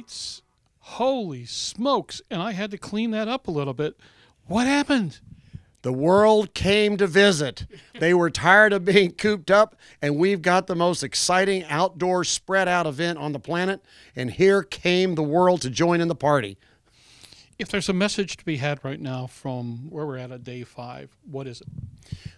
lights. Holy smokes. And I had to clean that up a little bit. What happened? The world came to visit. They were tired of being cooped up, and we've got the most exciting outdoor spread out event on the planet, and here came the world to join in the party. If there's a message to be had right now from where we're at day 5, what is it?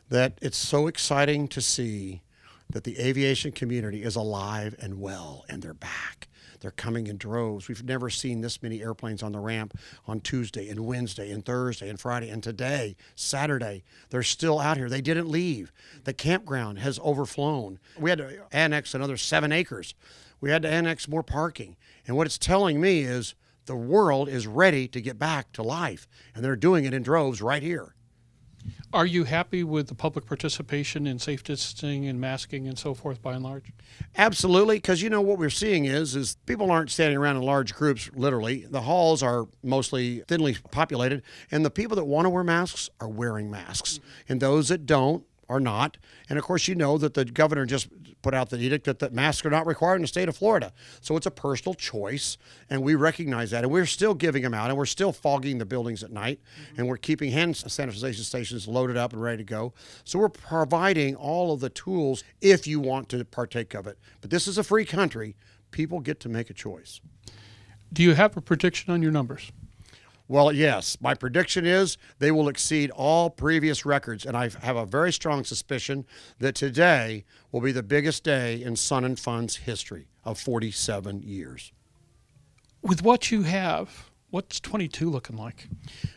That it's so exciting to see that the aviation community is alive and well, and they're back. They're coming in droves. We've never seen this many airplanes on the ramp on Tuesday and Wednesday and Thursday and Friday and today, Saturday. They're still out here. They didn't leave. The campground has overflown. We had to annex another 7 acres. We had to annex more parking. And what it's telling me is the world is ready to get back to life, and they're doing it in droves right here. Are you happy with the public participation in safe distancing and masking and so forth by and large? Absolutely, because you know what we're seeing is people aren't standing around in large groups, literally. The halls are mostly thinly populated, and the people that want to wear masks are wearing masks, and those that don't are not. And of course, you know that the governor just put out the edict that masks are not required in the state of Florida. So it's a personal choice, and we recognize that. And we're still giving them out, and we're still fogging the buildings at night, and we're keeping hand sanitization stations loaded up and ready to go. So we're providing all of the tools if you want to partake of it. But this is a free country. People get to make a choice. Do you have a prediction on your numbers? Well, yes. My prediction is they will exceed all previous records, and I have a very strong suspicion that today will be the biggest day in Sun and Fun's history of 47 years. With what you have, what's 22 looking like?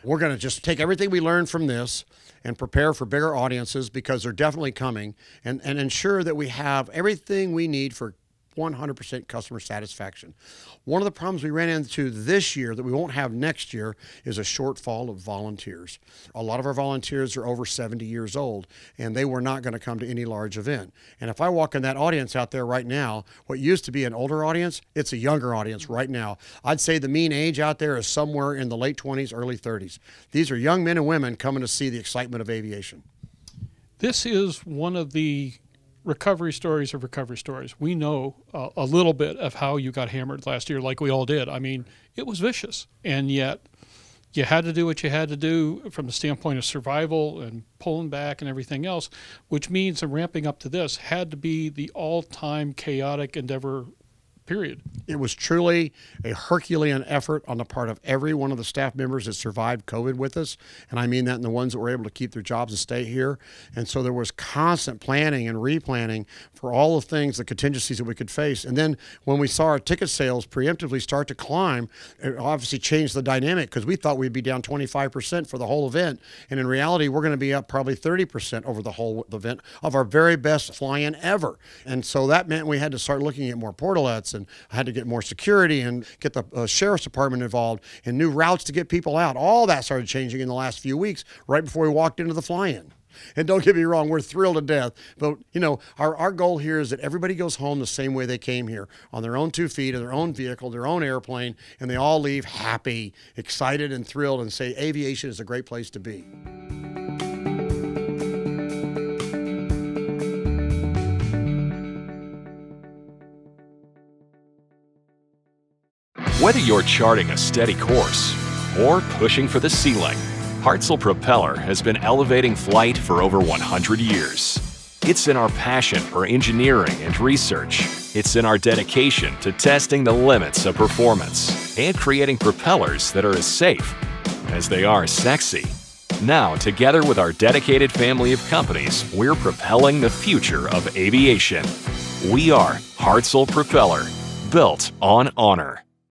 We're going to just take everything we learned from this and prepare for bigger audiences, because they're definitely coming, and ensure that we have everything we need for 100% customer satisfaction. One of the problems we ran into this year that we won't have next year is a shortfall of volunteers. A lot of our volunteers are over 70 years old, and they were not going to come to any large event. And if I walk in that audience out there right now, what used to be an older audience, it's a younger audience right now. I'd say the mean age out there is somewhere in the late 20s, early 30s. These are young men and women coming to see the excitement of aviation. This is one of the recovery stories of recovery stories. We know a little bit of how you got hammered last year, like we all did. I mean, it was vicious, and yet you had to do what you had to do from the standpoint of survival and pulling back and everything else, which means the ramping up to this had to be the all-time chaotic endeavor, period. It was truly a Herculean effort on the part of every one of the staff members that survived COVID with us. And I mean that in the ones that were able to keep their jobs and stay here. And so there was constant planning and replanning for all the things, the contingencies that we could face. And then when we saw our ticket sales preemptively start to climb, it obviously changed the dynamic, because we thought we'd be down 25% for the whole event. And in reality, we're going to be up probably 30% over the whole event of our very best fly-in ever. And so that meant we had to start looking at more portalets, and I had to get more security and get the sheriff's department involved, and new routes to get people out. All that started changing in the last few weeks, right before we walked into the fly-in. And don't get me wrong, we're thrilled to death. But, you know, our goal here is that everybody goes home the same way they came here, on their own 2 feet, in their own vehicle, their own airplane, and they all leave happy, excited, and thrilled, and say aviation is a great place to be. Whether you're charting a steady course or pushing for the ceiling, Hartzell Propeller has been elevating flight for over 100 years. It's in our passion for engineering and research. It's in our dedication to testing the limits of performance and creating propellers that are as safe as they are sexy. Now, together with our dedicated family of companies, we're propelling the future of aviation. We are Hartzell Propeller, built on honor.